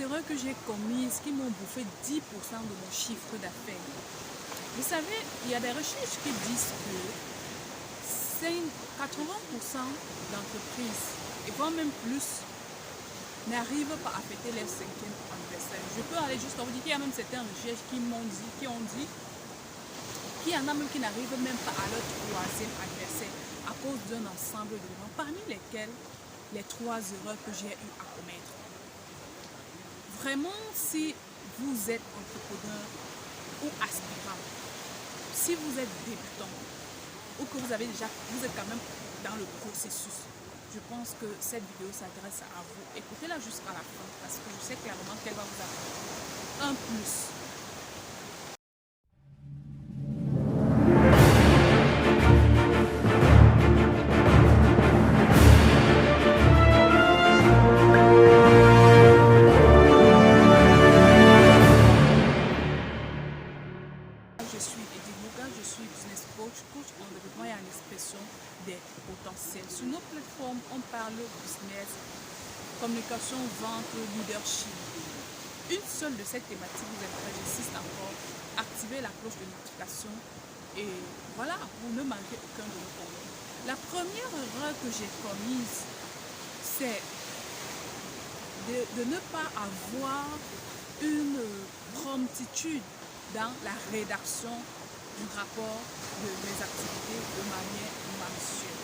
erreurs que j'ai commises qui m'ont bouffé 10% de mon chiffre d'affaires. Vous savez, il y a des recherches qui disent que 80% d'entreprises, et voire même plus, n'arrivent pas à fêter leur 5e anniversaire. Je peux aller jusqu'à vous dire qu'il y a même certaines recherches qui ont dit qu'il y en a même qui n'arrivent même pas à leur 3e anniversaire à cause d'un ensemble d'éléments, parmi lesquels les 3 erreurs que j'ai eu à commettre. Vraiment, si vous êtes entrepreneur ou aspirant, si vous êtes débutant ou que vous êtes quand même dans le processus, je pense que cette vidéo s'adresse à vous. Écoutez-la jusqu'à la fin parce que je sais clairement qu'elle va vous apporter un plus. Je suis business coach en développement et en expression des potentiels. Sur nos plateformes, on parle business, communication, vente, leadership. Une seule de ces thématiques vous intéresse, j'insiste encore, activez la cloche de notification et voilà, pour ne manquer aucun de nos contenus. La première erreur que j'ai commise, c'est de ne pas avoir une promptitude dans la rédaction du rapport de mes activités de manière mensuelle.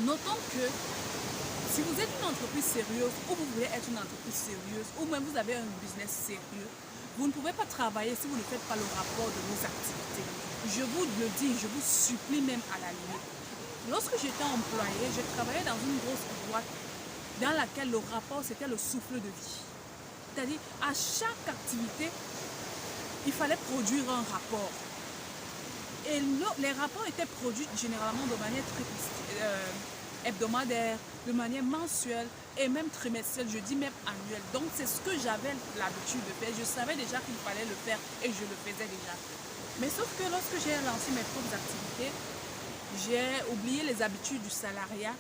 Notons que si vous êtes une entreprise sérieuse ou vous voulez être une entreprise sérieuse ou même vous avez un business sérieux, vous ne pouvez pas travailler si vous ne faites pas le rapport de vos activités. Je vous le dis, je vous supplie même à la limite. Lorsque j'étais employée, je travaillais dans une grosse boîte dans laquelle le rapport c'était le souffle de vie. C'est-à-dire à chaque activité, il fallait produire un rapport. Et les rapports étaient produits généralement de manière hebdomadaire, de manière mensuelle et même trimestrielle, je dis même annuelle. Donc c'est ce que j'avais l'habitude de faire. Je savais déjà qu'il fallait le faire et je le faisais déjà. Mais sauf que lorsque j'ai lancé mes propres activités, j'ai oublié les habitudes du salariat.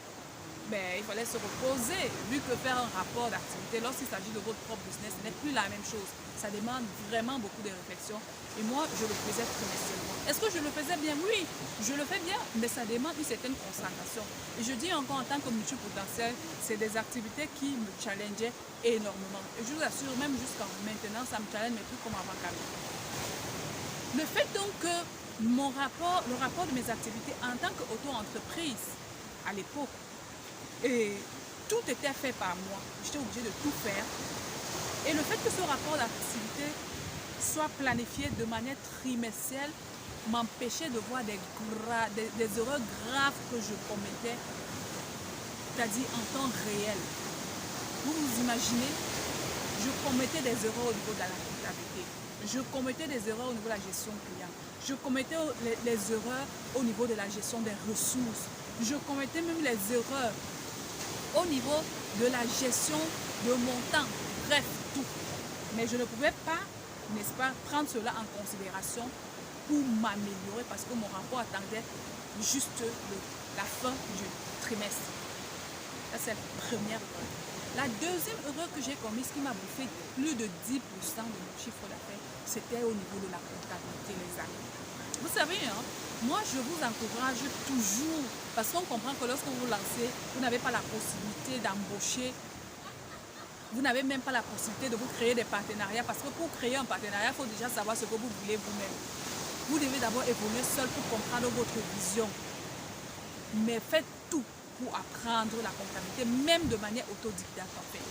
Mais il fallait se reposer, vu que faire un rapport d'activité, lorsqu'il s'agit de votre propre business, ce n'est plus la même chose. Ça demande vraiment beaucoup de réflexion. Et moi, je le faisais trimestriellement. Est-ce que je le faisais bien? Oui, je le fais bien, mais ça demande une certaine concentration. Et je dis encore, en tant que multipotentiel, c'est des activités qui me challengeaient énormément. Et je vous assure, même jusqu'à maintenant, ça me challenge, mais plus comme avant qu'avant. Le fait donc que le rapport de mes activités en tant qu'auto-entreprise, à l'époque, et tout était fait par moi. J'étais obligée de tout faire. Et le fait que ce rapport d'activité soit planifié de manière trimestrielle m'empêchait de voir des erreurs graves que je commettais, c'est-à-dire en temps réel. Vous vous imaginez, je commettais des erreurs au niveau de la comptabilité. Je commettais des erreurs au niveau de la gestion client. Je commettais les erreurs au niveau de la gestion des ressources. Je commettais même les erreurs au niveau de la gestion de mon temps, bref, tout. Mais je ne pouvais pas, n'est-ce pas, prendre cela en considération pour m'améliorer parce que mon rapport attendait juste la fin du trimestre. Ça, c'est la première erreur. La deuxième erreur que j'ai commise qui m'a bouffé plus de 10% de mon chiffre d'affaires, c'était au niveau de la comptabilité, les amis. Vous savez, hein, moi je vous encourage toujours, parce qu'on comprend que lorsque vous lancez, vous n'avez pas la possibilité d'embaucher, vous n'avez même pas la possibilité de vous créer des partenariats, parce que pour créer un partenariat, il faut déjà savoir ce que vous voulez vous-même. Vous devez d'abord évoluer seul pour comprendre votre vision. Mais faites tout pour apprendre la comptabilité, même de manière autodidacte en fait.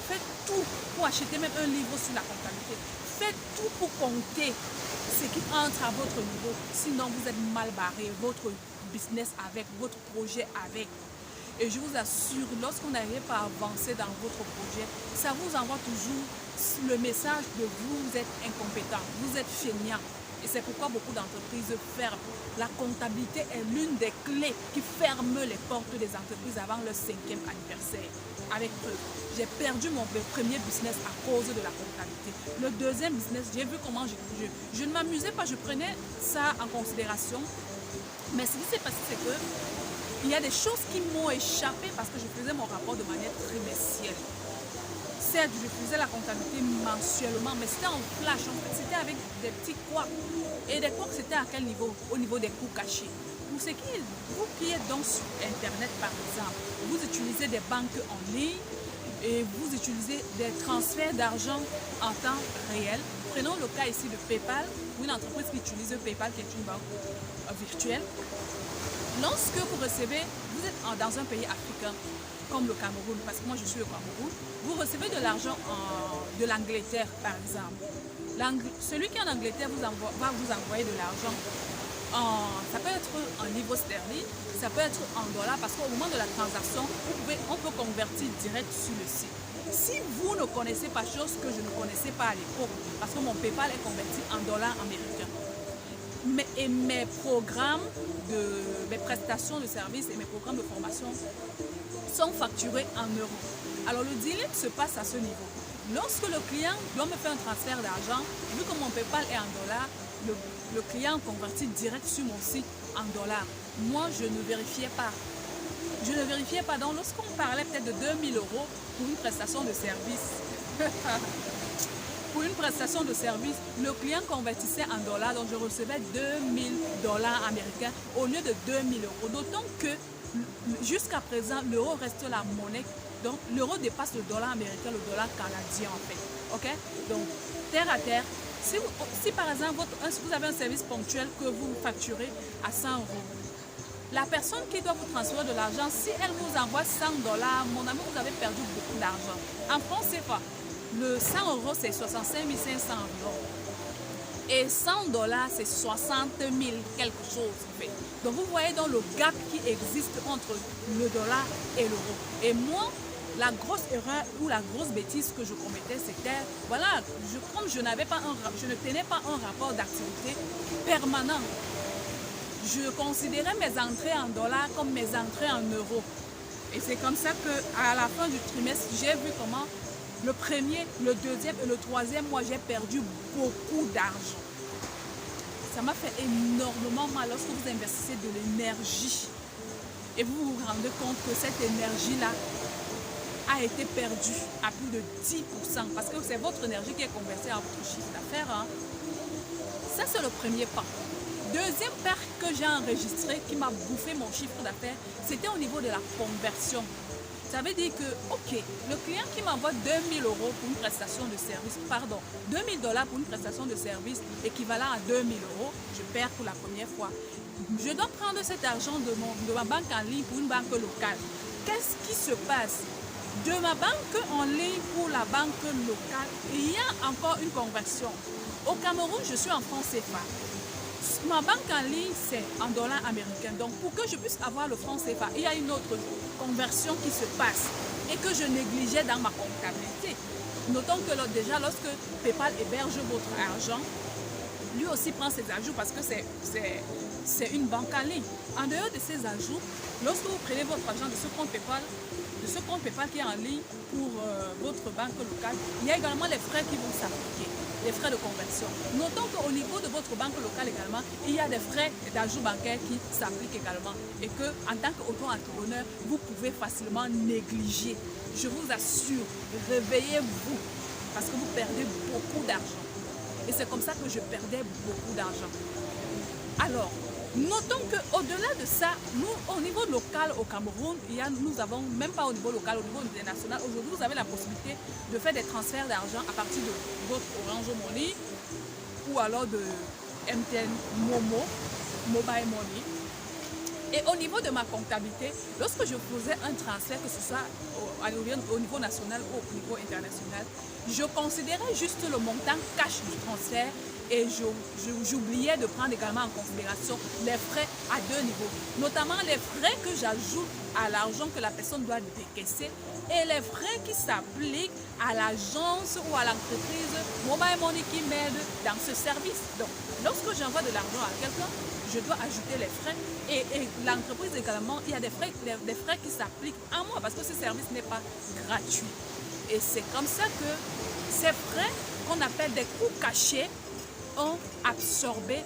Faites tout pour acheter même un livre sur la comptabilité. Faites tout pour compter ce qui entre à votre niveau. Sinon, vous êtes mal barré, votre business avec, votre projet avec. Et je vous assure, lorsqu'on n'arrive pas à avancer dans votre projet, ça vous envoie toujours le message de vous êtes incompétent, vous êtes feignant. Et c'est pourquoi beaucoup d'entreprises ferment. La comptabilité est l'une des clés qui ferment les portes des entreprises avant leur 5e anniversaire. Avec preuve, j'ai perdu mon premier business à cause de la comptabilité. Le deuxième business, j'ai vu comment je ne m'amusais pas, je prenais ça en considération. Mais ce qui s'est passé, c'est que il y a des choses qui m'ont échappé parce que je faisais mon rapport de manière trimestrielle. certes, je faisais la comptabilité mensuellement, mais c'était en flash, en fait. C'était avec des petits couacs. Et des couacs, c'était à quel niveau? Au niveau des coûts cachés. Pour ce qui est, vous qui êtes donc sur Internet, par exemple, vous utilisez des banques en ligne et vous utilisez des transferts d'argent en temps réel. Prenons le cas ici de PayPal, ou une entreprise qui utilise PayPal, qui est une banque virtuelle. Lorsque vous recevez, vous êtes dans un pays africain, comme le Cameroun, parce que moi je suis au Cameroun, vous recevez de l'argent de l'Angleterre, par exemple. Celui qui est en Angleterre va vous envoyer de l'argent. Ça peut être en livres sterling, ça peut être en dollars, parce qu'au moment de la transaction, on peut convertir direct sur le site. Si vous ne connaissez pas, chose que je ne connaissais pas à l'époque, parce que mon PayPal est converti en dollars américains, mes programmes, mes prestations de services et mes programmes de formation sont facturés en euros. Alors le dealing se passe à ce niveau. Lorsque le client doit me faire un transfert d'argent, vu que mon PayPal est en dollars, le client convertit direct sur mon site en dollars. Moi, je ne vérifiais pas. Je ne vérifiais pas. Donc, lorsqu'on parlait peut-être de 2000 € pour une prestation de service, pour une prestation de service, le client convertissait en dollars, donc je recevais 2000 $ américains au lieu de 2000 €. D'autant que jusqu'à présent, l'euro reste la monnaie. Donc, l'euro dépasse le dollar américain, le dollar canadien en fait. Ok? Donc, terre à terre, si par exemple, vous avez un service ponctuel que vous facturez à 100 €, la personne qui doit vous transférer de l'argent, si elle vous envoie 100 $, mon ami, vous avez perdu beaucoup d'argent. En France, c'est quoi? Le 100 € c'est 65 500 environ. Et 100 $, c'est 60 000 quelque chose. En fait. Donc vous voyez dans le gap qui existe entre le dollar et l'euro. Et moi, la grosse erreur ou la grosse bêtise que je commettais, c'était, voilà, comme je ne tenais pas un rapport d'activité permanent, je considérais mes entrées en dollars comme mes entrées en euros. Et c'est comme ça qu'à la fin du trimestre, j'ai vu comment le premier, le deuxième et le troisième mois, j'ai perdu beaucoup d'argent. Ça m'a fait énormément mal lorsque vous investissez de l'énergie et vous vous rendez compte que cette énergie-là a été perdue à plus de 10% parce que c'est votre énergie qui est convertie en votre chiffre d'affaires. Hein. Ça, c'est le premier pas. Deuxième perte que j'ai enregistré qui m'a bouffé mon chiffre d'affaires, c'était au niveau de la conversion. Ça veut dire que, ok, le client qui m'envoie 2000 € pour une prestation de service, pardon, 2000 $ pour une prestation de service équivalent à 2000 €, je perds pour la première fois. Je dois prendre cet argent de ma banque en ligne pour une banque locale. Qu'est-ce qui se passe? De ma banque en ligne pour la banque locale, il y a encore une conversion. Au Cameroun, je suis en francs CFA. Ma banque en ligne, c'est en dollars américains. Donc, pour que je puisse avoir le franc CFA, il y a une autre conversion qui se passe et que je négligeais dans ma comptabilité. Notons que déjà, lorsque PayPal héberge votre argent, lui aussi prend ses ajouts parce que c'est une banque en ligne. En dehors de ces ajouts, lorsque vous prenez votre argent de ce compte PayPal qui est en ligne pour votre banque locale, il y a également les frais qui vont s'appliquer, les frais de conversion. Notons qu'au niveau de votre banque locale également, il y a des frais d'ajout bancaire qui s'appliquent également et que en tant qu'auto-entrepreneur, vous pouvez facilement négliger. Je vous assure, réveillez-vous parce que vous perdez beaucoup d'argent. Et c'est comme ça que je perdais beaucoup d'argent. Alors, notons qu'au-delà de ça, nous, au niveau local au Cameroun, nous avons, même pas au niveau local, au niveau international, aujourd'hui, vous avez la possibilité de faire des transferts d'argent à partir de votre Orange Money ou alors de MTN Momo, Mobile Money. Et au niveau de ma comptabilité, lorsque je faisais un transfert, que ce soit au niveau national ou au niveau international, je considérais juste le montant cash du transfert et j'oubliais de prendre également en considération les frais à deux niveaux, notamment les frais que j'ajoute à l'argent que la personne doit décaisser et les frais qui s'appliquent à l'agence ou à l'entreprise Mobile Money qui m'aide dans ce service. Donc, lorsque j'envoie de l'argent à quelqu'un, je dois ajouter les frais et l'entreprise également, il y a des frais qui s'appliquent à moi parce que ce service n'est pas gratuit. Et c'est comme ça que ces frais qu'on appelle des coûts cachés ont absorbé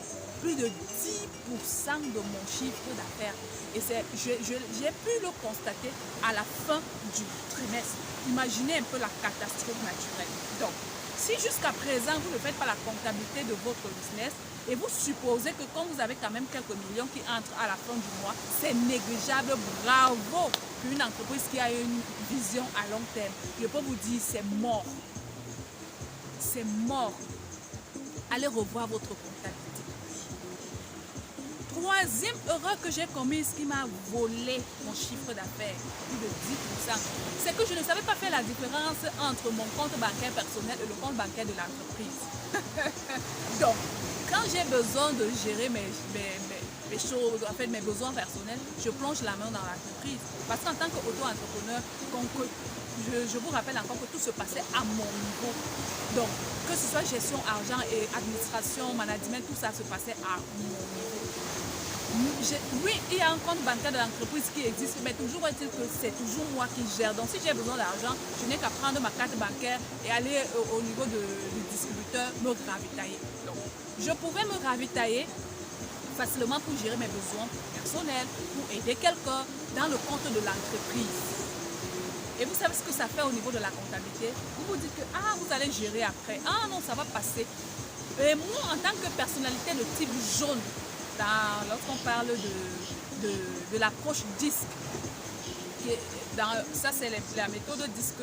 plus de 10% de mon chiffre d'affaires. Et j'ai pu le constater à la fin du trimestre. Imaginez un peu la catastrophe naturelle. Donc, si jusqu'à présent, vous ne faites pas la comptabilité de votre business et vous supposez que quand vous avez quand même quelques millions qui entrent à la fin du mois, c'est négligeable, bravo! Pour une entreprise qui a une vision à long terme, je peux vous dire, c'est mort. C'est mort. Allez revoir votre comptabilité. Troisième erreur que j'ai commise qui m'a volé mon chiffre d'affaires, plus de 10%, c'est que je ne savais pas faire la différence entre mon compte bancaire personnel et le compte bancaire de l'entreprise. Donc, quand j'ai besoin de gérer mes choses, en fait mes besoins personnels, je plonge la main dans l'entreprise. Parce qu'en tant qu'auto-entrepreneur, je vous rappelle encore que tout se passait à mon niveau. Donc, que ce soit gestion, argent et administration, management, tout ça se passait à mon niveau. Oui, il y a un compte bancaire de l'entreprise qui existe, mais toujours est-il que c'est toujours moi qui gère. Donc, si j'ai besoin d'argent, je n'ai qu'à prendre ma carte bancaire et aller au niveau du distributeur me ravitailler. Donc, je pouvais me ravitailler facilement pour gérer mes besoins personnels, pour aider quelqu'un dans le compte de l'entreprise. Et vous savez ce que ça fait au niveau de la comptabilité? Vous vous dites que vous allez gérer après. Ah non, ça va passer. Et moi, en tant que personnalité de type jaune, lorsqu'on parle de l'approche DISC, ça c'est la méthode DISC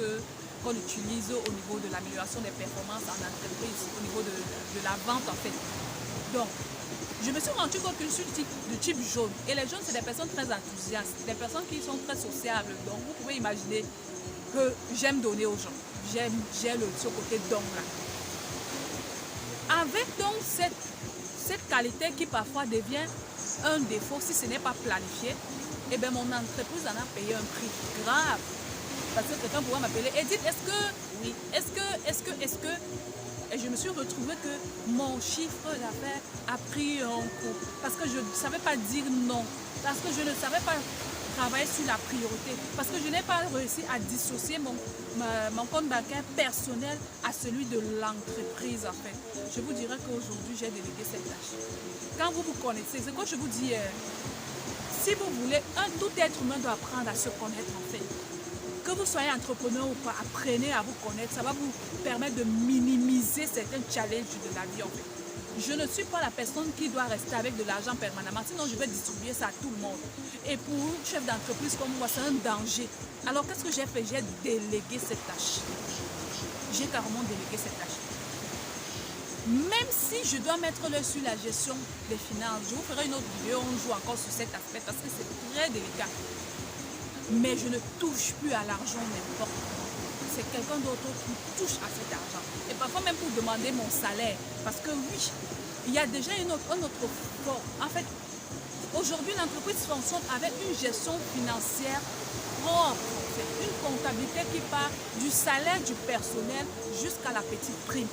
qu'on utilise au niveau de l'amélioration des performances en entreprise, au niveau de la vente en fait. Donc, je me suis rendu compte que je suis de type jaune. Et les jaunes, c'est des personnes très enthousiastes, des personnes qui sont très sociables. Donc, vous pouvez imaginer que j'aime donner aux gens. J'ai ce côté don là. Avec donc cette qualité qui parfois devient un défaut si ce n'est pas planifié, et bien mon entreprise en a payé un prix grave. Parce que quelqu'un pourrait m'appeler et dire, est-ce que, oui, est-ce que, et je me suis retrouvée que mon chiffre d'affaires a pris un coup. Parce que je ne savais pas dire non. Parce que je ne savais pas travailler sur la priorité. Parce que je n'ai pas réussi à dissocier mon compte bancaire personnel à celui de l'entreprise en fait. Je vous dirais qu'aujourd'hui, j'ai délégué cette tâche. Quand vous vous connaissez, c'est quoi je vous dis, si vous voulez, tout être humain doit apprendre à se connaître en fait. Que vous soyez entrepreneur ou pas, apprenez à vous connaître. Ça va vous permettre de minimiser certains challenges de la vie en fait. Je ne suis pas la personne qui doit rester avec de l'argent permanemment, sinon je vais distribuer ça à tout le monde. Et pour un chef d'entreprise comme moi, c'est un danger. Alors qu'est-ce que j'ai fait? J'ai délégué cette tâche. J'ai carrément délégué cette tâche. Même si je dois mettre l'œil sur la gestion des finances, je vous ferai une autre vidéo, on joue encore sur cet aspect parce que c'est très délicat. Mais je ne touche plus à l'argent n'importe comment. C'est quelqu'un d'autre qui touche à cet argent. Et parfois même pour demander mon salaire. Parce que oui, il y a déjà un autre forme. En fait, aujourd'hui, l'entreprise fonctionne avec une gestion financière propre. C'est une comptabilité qui part du salaire du personnel jusqu'à la petite prime.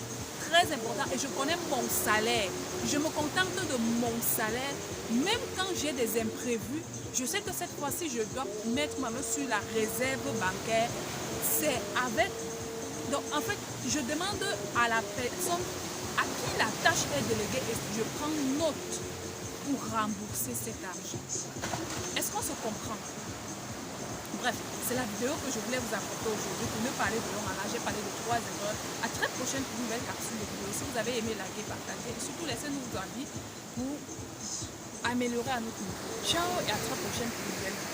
Très important. Et je connais mon salaire. Je me contente de mon salaire. Même quand j'ai des imprévus, je sais que cette fois-ci, je dois mettre ma main sur la réserve bancaire. C'est avec... Donc, en fait, je demande à la personne à qui la tâche est déléguée et je prends note pour rembourser cet argent. Est-ce qu'on se comprend? Bref, c'est la vidéo que je voulais vous apporter aujourd'hui pour ne parler de long. J'ai parlé de 3 erreurs. À très prochaine pour une nouvelle capsule de vidéo. Si vous avez aimé, likez, partagez et surtout laissez-nous vos avis pour améliorer à notre niveau. Ciao et à très prochaine pour une nouvelle vidéo.